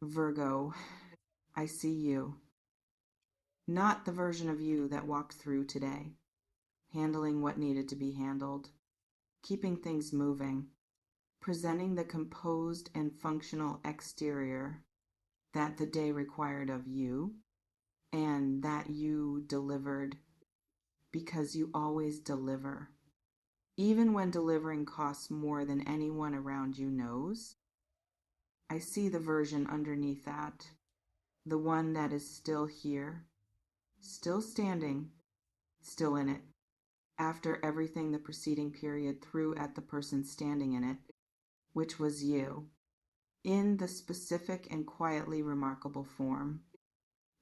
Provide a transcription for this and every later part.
Virgo, I see you. Not the version of you that walked through today, handling what needed to be handled, keeping things moving, presenting the composed and functional exterior that the day required of you and that you delivered because you always deliver. Even when delivering costs more than anyone around you knows, I see the version underneath that, the one that is still here, still standing, still in it, after everything the preceding period threw at the person standing in it, which was you, in the specific and quietly remarkable form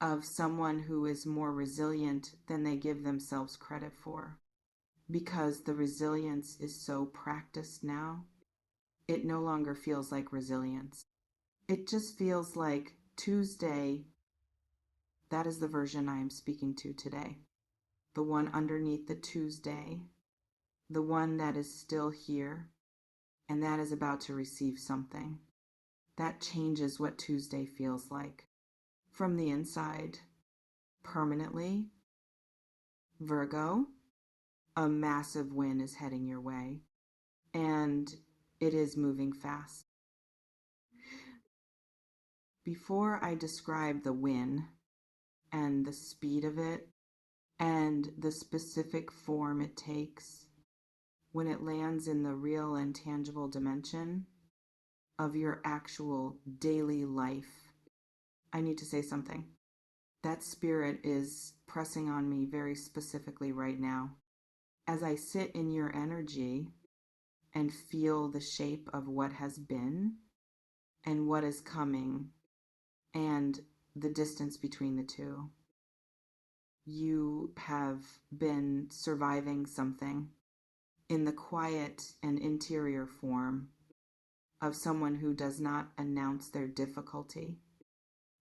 of someone who is more resilient than they give themselves credit for. Because the resilience is so practiced now, it no longer feels like resilience. It just feels like Tuesday. That is the version I am speaking to today. The one underneath the Tuesday, the one that is still here, and that is about to receive something. That changes what Tuesday feels like. From the inside, permanently, Virgo, a massive win is heading your way, and it is moving fast. Before I describe the win and the speed of it and the specific form it takes when it lands in the real and tangible dimension of your actual daily life, I need to say something. That spirit is pressing on me very specifically right now. As I sit in your energy and feel the shape of what has been and what is coming and the distance between the two. You have been surviving something in the quiet and interior form of someone who does not announce their difficulty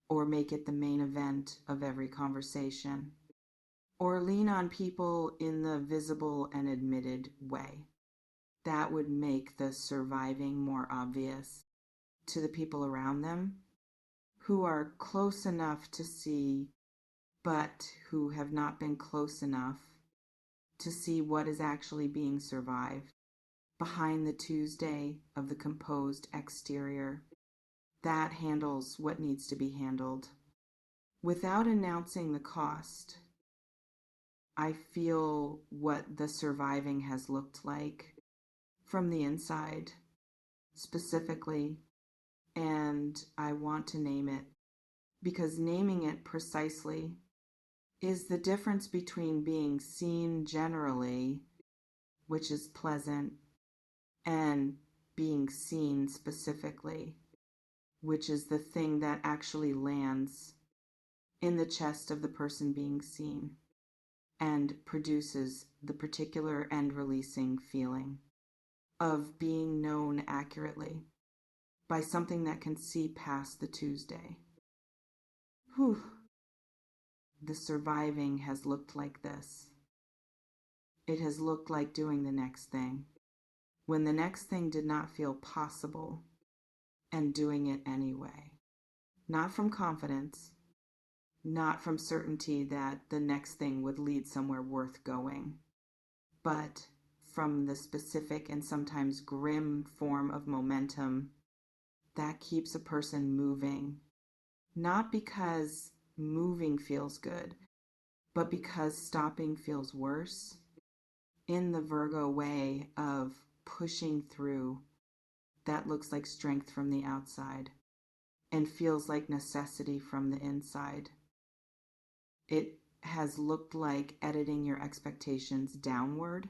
or make it the main event of every conversation or lean on people in the visible and admitted way. That would make the surviving more obvious to the people around them who are close enough to see, but who have not been close enough to see what is actually being survived behind the Tuesday of the composed exterior that handles what needs to be handled. Without announcing the cost, I feel what the surviving has looked like from the inside, specifically, and I want to name it because naming it precisely is the difference between being seen generally, which is pleasant, and being seen specifically, which is the thing that actually lands in the chest of the person being seen and produces the particular end releasing feeling of being known accurately by something that can see past the Tuesday. Whew. The surviving has looked like this. It has looked like doing the next thing, when the next thing did not feel possible, and doing it anyway. Not from confidence, not from certainty that the next thing would lead somewhere worth going, but from the specific and sometimes grim form of momentum that keeps a person moving, not because moving feels good, but because stopping feels worse, in the Virgo way of pushing through that looks like strength from the outside and feels like necessity from the inside. It has looked like editing your expectations downward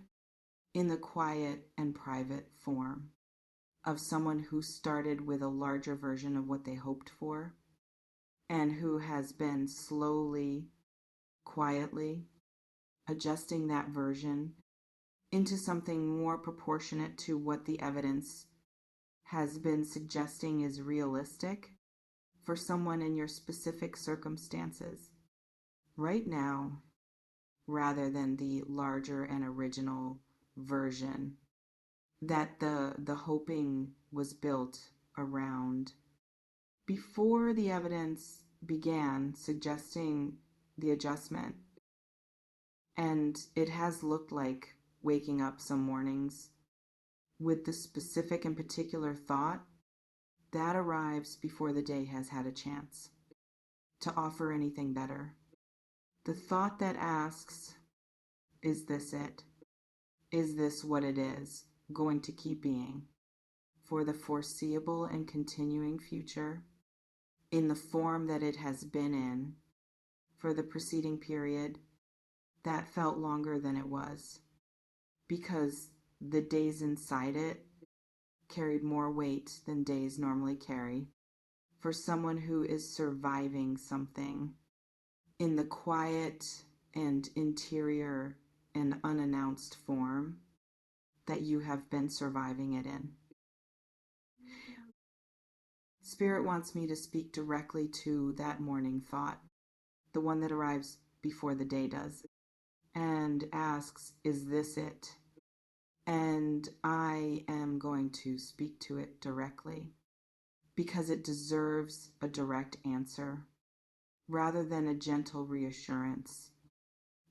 in the quiet and private form of someone who started with a larger version of what they hoped for and who has been slowly, quietly adjusting that version into something more proportionate to what the evidence has been suggesting is realistic for someone in your specific circumstances right now, rather than the larger and original version that the hoping was built around Before the evidence began suggesting the adjustment, and it has looked like waking up some mornings with the specific and particular thought, that arrives before the day has had a chance to offer anything better. The thought that asks, is this it? Is this what it is going to keep being for the foreseeable and continuing future in the form that it has been in for the preceding period that felt longer than it was, because the days inside it carried more weight than days normally carry for someone who is surviving something in the quiet and interior and unannounced form that you have been surviving it in. Spirit wants me to speak directly to that morning thought, the one that arrives before the day does, and asks, is this it? And I am going to speak to it directly because it deserves a direct answer rather than a gentle reassurance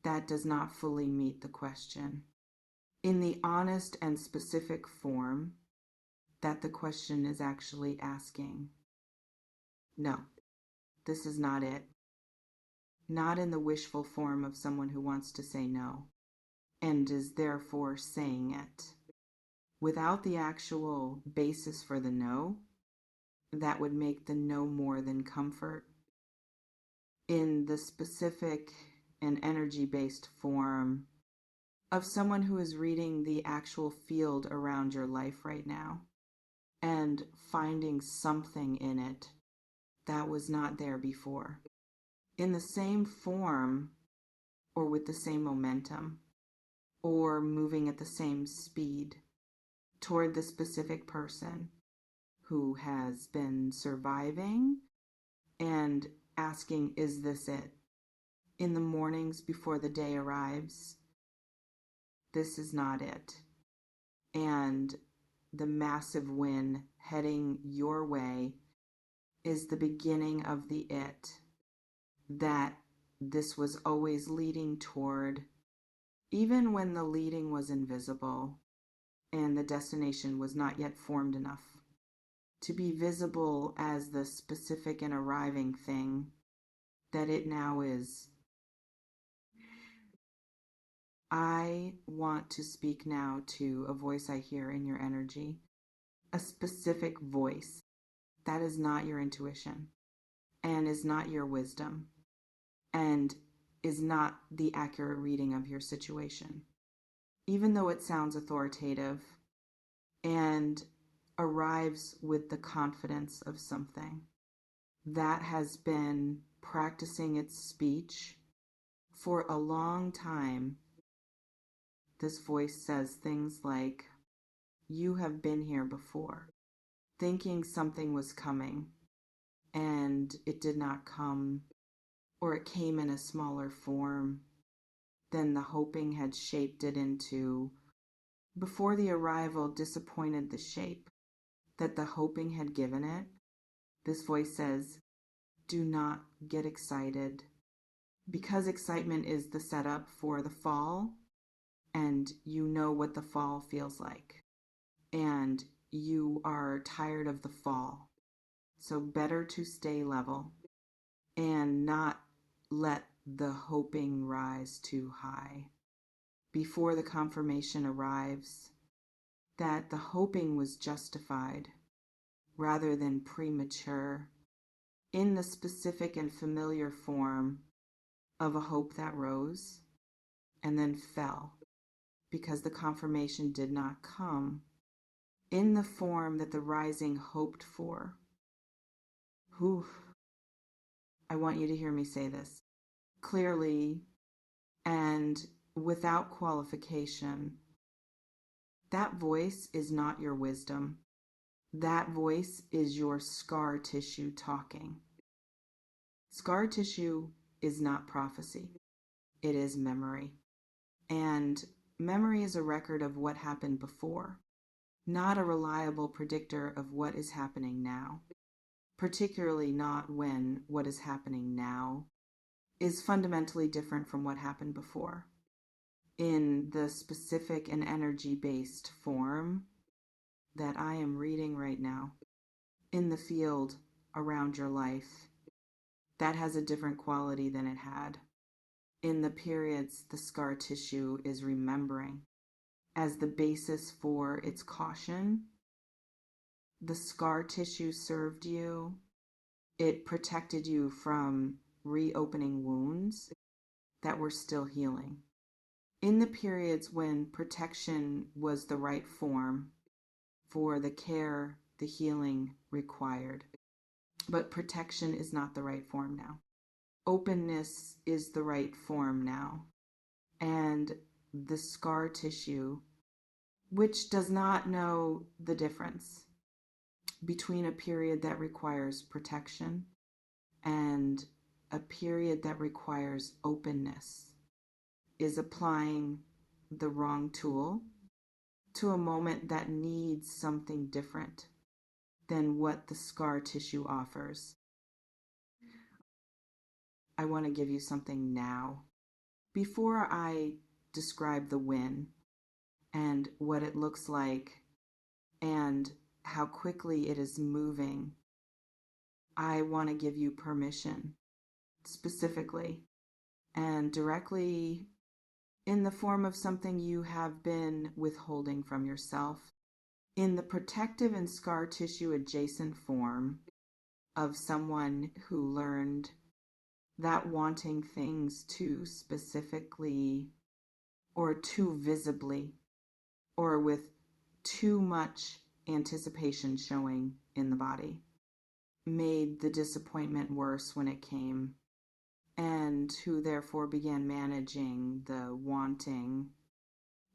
that does not fully meet the question in the honest and specific form that the question is actually asking. No, this is not it. Not in the wishful form of someone who wants to say no and is therefore saying it without the actual basis for the no that would make the no more than comfort. In the specific and energy-based form of someone who is reading the actual field around your life right now and finding something in it that was not there before, in the same form or with the same momentum or moving at the same speed toward the specific person who has been surviving and asking, is this it? In the mornings before the day arrives, this is not it. And the massive win heading your way is the beginning of the it that this was always leading toward, even when the leading was invisible and the destination was not yet formed enough to be visible as the specific and arriving thing that it now is. I want to speak now to a voice I hear in your energy, a specific voice that is not your intuition and is not your wisdom and is not the accurate reading of your situation, even though it sounds authoritative and arrives with the confidence of something that has been practicing its speech for a long time. This voice says things like, you have been here before, thinking something was coming, and it did not come, or it came in a smaller form than the hoping had shaped it into before the arrival disappointed the shape that the hoping had given it. This voice says, do not get excited, because excitement is the setup for the fall, and you know what the fall feels like, and you are tired of the fall. So better to stay level and not let the hoping rise too high before the confirmation arrives that the hoping was justified rather than premature in the specific and familiar form of a hope that rose and then fell because the confirmation did not come in the form that the rising hoped for. Whew. I want you to hear me say this clearly and without qualification. That voice is not your wisdom. That voice is your scar tissue talking. Scar tissue is not prophecy. It is memory. And memory is a record of what happened before, not a reliable predictor of what is happening now. particularly not when what is happening now is fundamentally different from what happened before. In the specific and energy-based form that I am reading right now, in the field around your life, that has a different quality than it had. In the periods, the scar tissue is remembering as the basis for its caution. The scar tissue served you. It protected you from reopening wounds that were still healing. In the periods when protection was the right form for the care the healing required, but protection is not the right form now. Openness is the right form now. And the scar tissue, which does not know the difference between a period that requires protection and a period that requires openness, is applying the wrong tool to a moment that needs something different than what the scar tissue offers. I want to give you something now. Before I describe the win and what it looks like and how quickly it is moving, I want to give you permission, specifically and directly, in the form of something you have been withholding from yourself, in the protective and scar tissue adjacent form of someone who learned that wanting things too specifically or too visibly or with too much anticipation showing in the body made the disappointment worse when it came, and who therefore began managing the wanting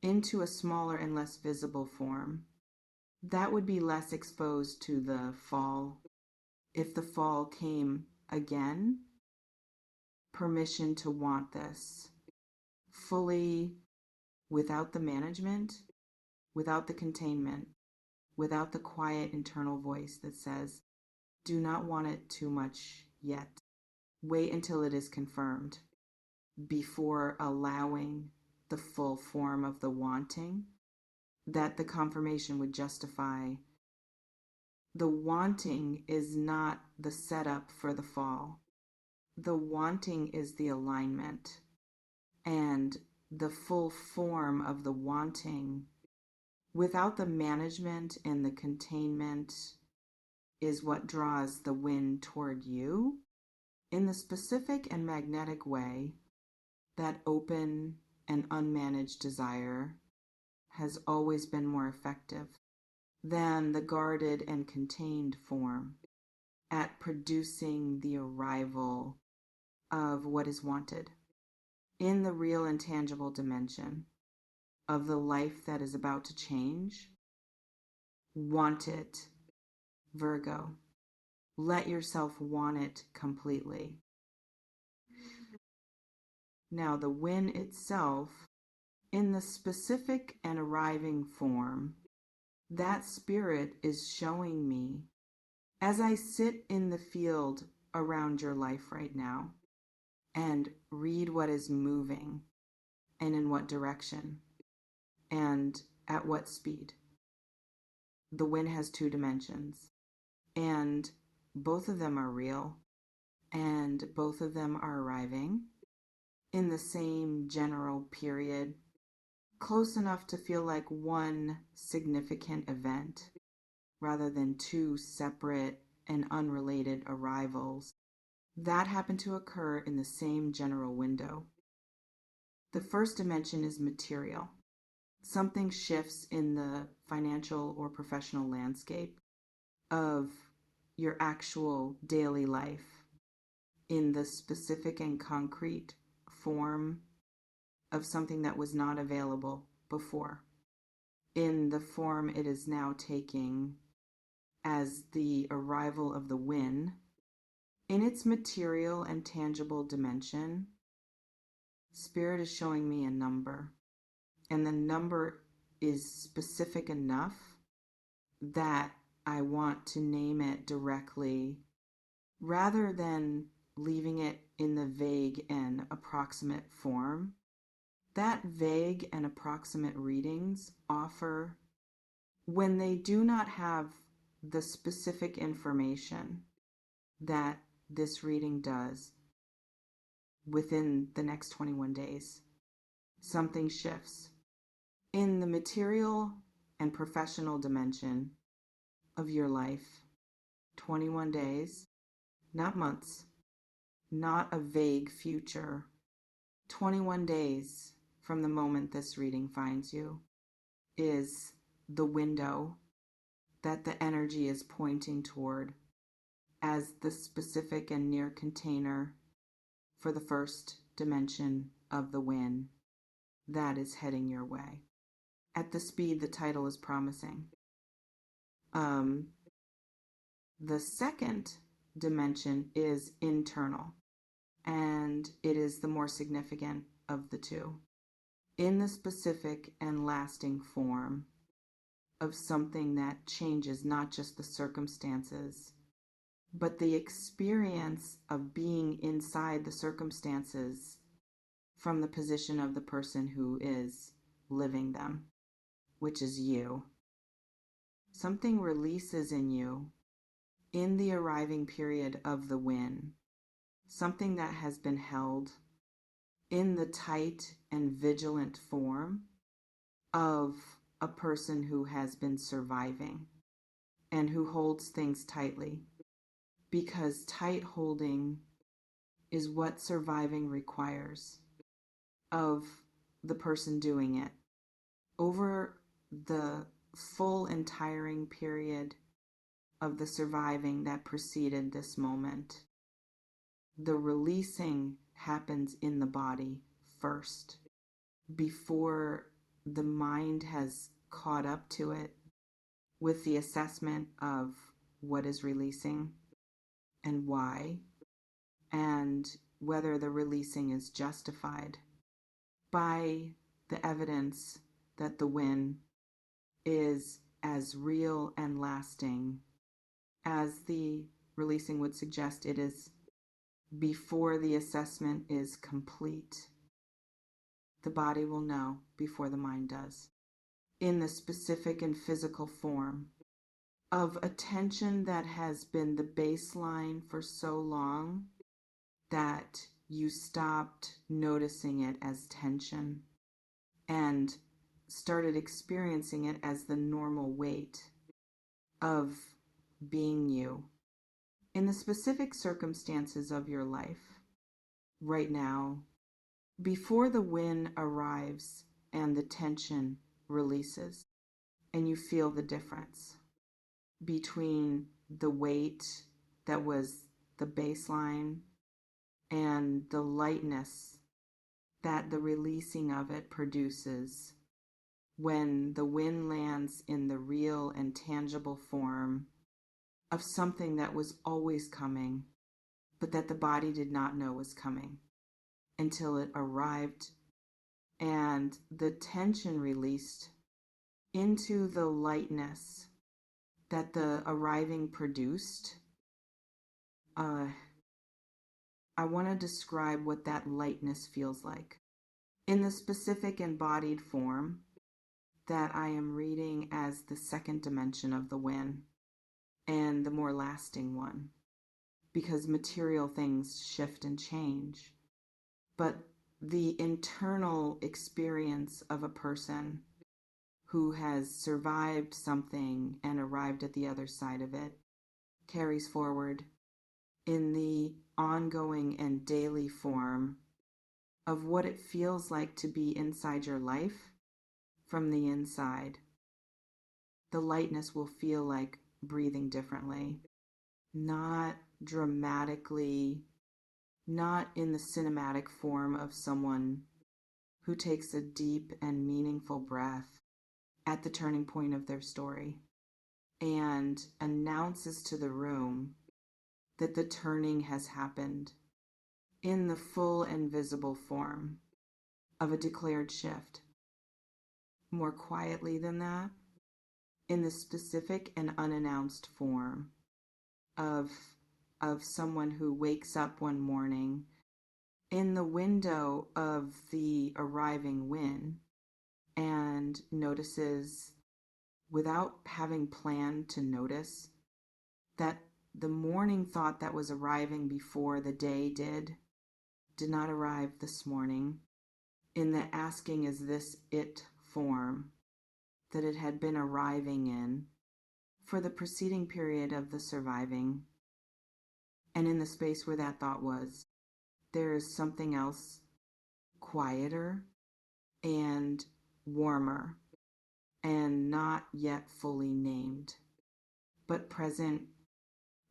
into a smaller and less visible form that would be less exposed to the fall. If the fall came again, permission to want this fully, without the management, without the containment, without the quiet internal voice that says, do not want it too much yet. Wait until it is confirmed before allowing the full form of the wanting, that the confirmation would justify. The wanting is not the setup for the fall. The wanting is the alignment, and the full form of the wanting without the management and the containment is what draws the wind toward you in the specific and magnetic way that open and unmanaged desire has always been more effective than the guarded and contained form at producing the arrival of what is wanted in the real and tangible dimension of the life that is about to change. Want it, Virgo. Let yourself want it completely. Now, the win itself, in the specific and arriving form, that spirit is showing me as I sit in the field around your life right now and read what is moving and in what direction and at what speed. The wind has two dimensions, and both of them are real, and both of them are arriving in the same general period, close enough to feel like one significant event rather than two separate and unrelated arrivals that happen to occur in the same general window. The first dimension is material. Something shifts in the financial or professional landscape of your actual daily life in the specific and concrete form of something that was not available before, in the form it is now taking as the arrival of the win in its material and tangible dimension. Spirit is showing me a number, and the number is specific enough that I want to name it directly rather than leaving it in the vague and approximate form. That vague and approximate readings offer, when they do not have the specific information that this reading does within the next 21 days, something shifts. In the material and professional dimension of your life, 21 days, not months, not a vague future, 21 days from the moment this reading finds you is the window that the energy is pointing toward as the specific and near container for the first dimension of the win that is heading your way at the speed the title is promising. The second dimension is internal, and it is the more significant of the two, in the specific and lasting form of something that changes not just the circumstances, but the experience of being inside the circumstances from the position of the person who is living them, which is you. Something releases in you in the arriving period of the win, something that has been held in the tight and vigilant form of a person who has been surviving and who holds things tightly, because tight holding is what surviving requires of the person doing it. Over the full entiring period of the surviving that preceded this moment, the releasing happens in the body first, before the mind has caught up to it with the assessment of what is releasing and why, and whether the releasing is justified by the evidence that the win is as real and lasting as the releasing would suggest it is before the assessment is complete. The body will know before the mind does, in the specific and physical form of a tension that has been the baseline for so long that you stopped noticing it as tension and started experiencing it as the normal weight of being you in the specific circumstances of your life right now, before the win arrives and the tension releases, and you feel the difference between the weight that was the baseline and the lightness that the releasing of it produces when the win lands in the real and tangible form of something that was always coming, but that the body did not know was coming until it arrived and the tension released into the lightness that the arriving produced. I want to describe what that lightness feels like in the specific embodied form that I am reading as the second dimension of the win and the more lasting one, because material things shift and change. But the internal experience of a person who has survived something and arrived at the other side of it carries forward in the ongoing and daily form of what it feels like to be inside your life from the inside. The lightness will feel like breathing differently, not dramatically, not in the cinematic form of someone who takes a deep and meaningful breath at the turning point of their story and announces to the room that the turning has happened in the full and visible form of a declared shift. More quietly than that, in the specific and unannounced form of of someone who wakes up one morning in the window of the arriving wind and notices, without having planned to notice, that the morning thought that was arriving before the day did not arrive this morning in the asking is this it form that it had been arriving in for the preceding period of the surviving. And in the space where that thought was, there is something else quieter and warmer and not yet fully named, but present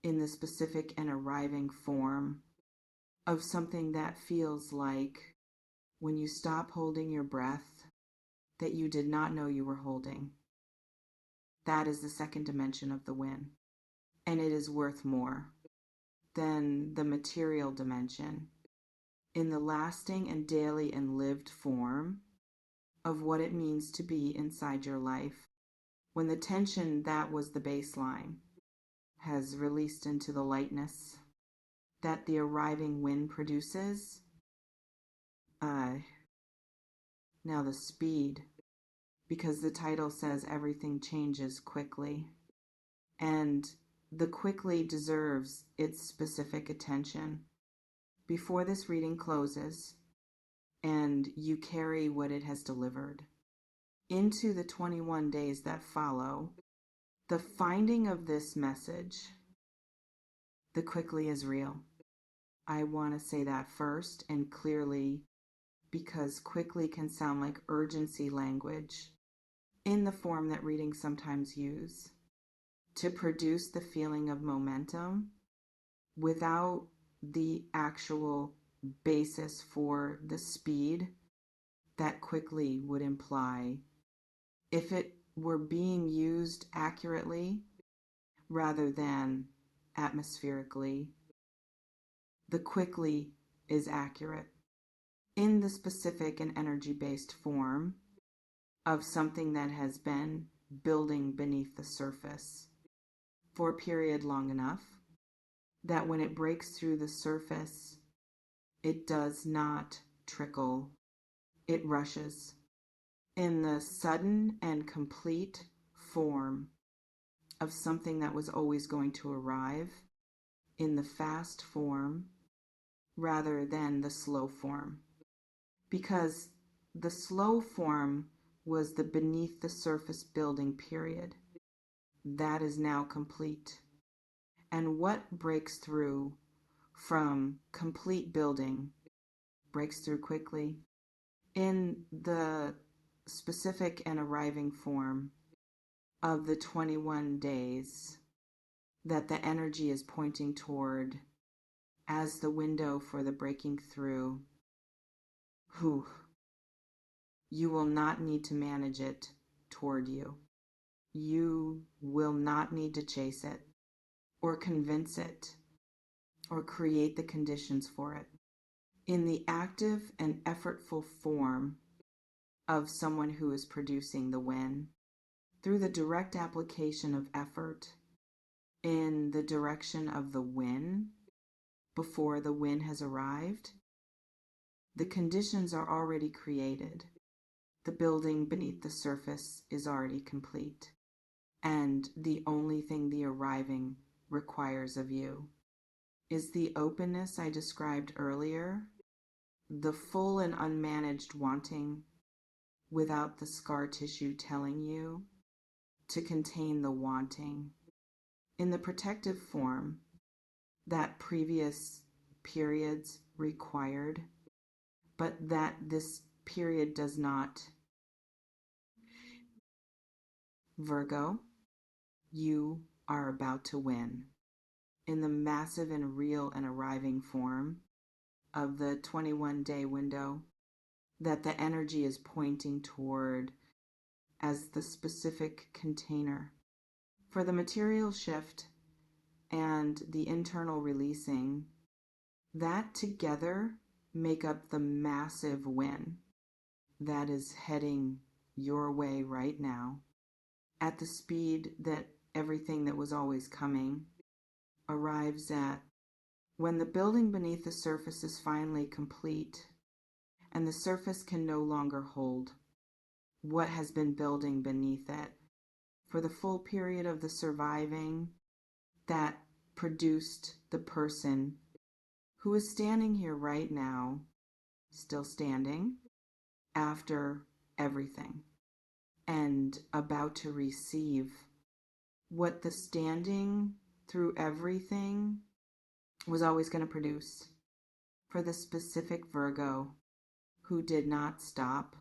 in the specific and arriving form of something that feels like when you stop holding your breath that you did not know you were holding. That is the second dimension of the win, and it is worth more than the material dimension in the lasting and daily and lived form of what it means to be inside your life when the tension that was the baseline has released into the lightness that the arriving wind produces. Now the speed, because the title says everything changes quickly, and the quickly deserves its specific attention. Before this reading closes and you carry what it has delivered into the 21 days that follow, the finding of this message, the quickly is real. I want to say that first and clearly, because quickly can sound like urgency language in the form that readings sometimes use to produce the feeling of momentum without the actual basis for the speed that quickly would imply if it were being used accurately rather than atmospherically. The quickly is accurate in the specific and energy-based form of something that has been building beneath the surface for a period long enough that when it breaks through the surface, it does not trickle, it rushes in the sudden and complete form of something that was always going to arrive in the fast form rather than the slow form. Because the slow form was the beneath the surface building period. That is now complete. And what breaks through from complete building breaks through quickly in the specific and arriving form of the 21 days that the energy is pointing toward as the window for the breaking through. Whew. You will not need to manage it toward you. You will not need to chase it or convince it or create the conditions for it. In the active and effortful form of someone who is producing the win, through the direct application of effort in the direction of the win before the win has arrived, the conditions are already created. The building beneath the surface is already complete, and the only thing the arriving requires of you is the openness I described earlier, the full and unmanaged wanting without the scar tissue telling you to contain the wanting in the protective form that previous periods required, but that this period does not. Virgo, you are about to win in the massive and real and arriving form of the 21-day window that the energy is pointing toward as the specific container for the material shift and the internal releasing. That together make up the massive win that is heading your way right now at the speed that everything that was always coming arrives at When the building beneath the surface is finally complete and the surface can no longer hold what has been building beneath it for the full period of the surviving that produced the person who is standing here right now, still standing after everything and about to receive what the standing through everything was always going to produce for the specific Virgo who did not stop,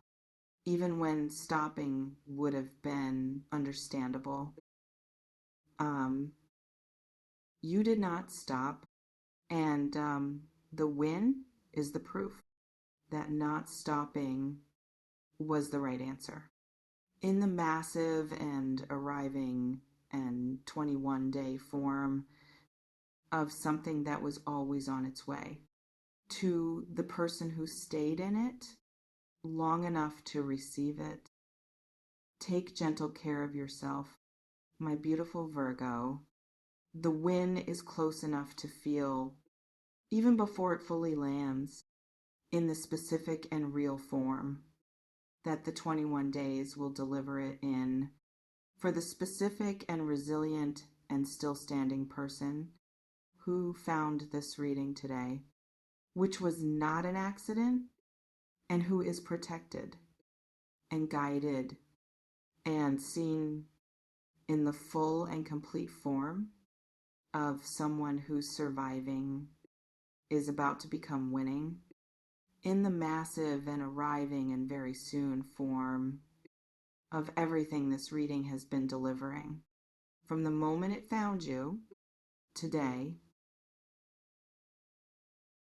even when stopping would have been understandable. You did not stop, and the win is the proof that not stopping was the right answer. In the massive and arriving and 21-day form of something that was always on its way, to the person who stayed in it long enough to receive it. Take gentle care of yourself, my beautiful Virgo. The win is close enough to feel, even before it fully lands, in the specific and real form that the 21 days will deliver it in for the specific and resilient and still standing person who found this reading today, which was not an accident, and who is protected and guided and seen in the full and complete form of someone who's surviving is about to become winning, in the massive and arriving and very soon form of everything this reading has been delivering. From the moment it found you today,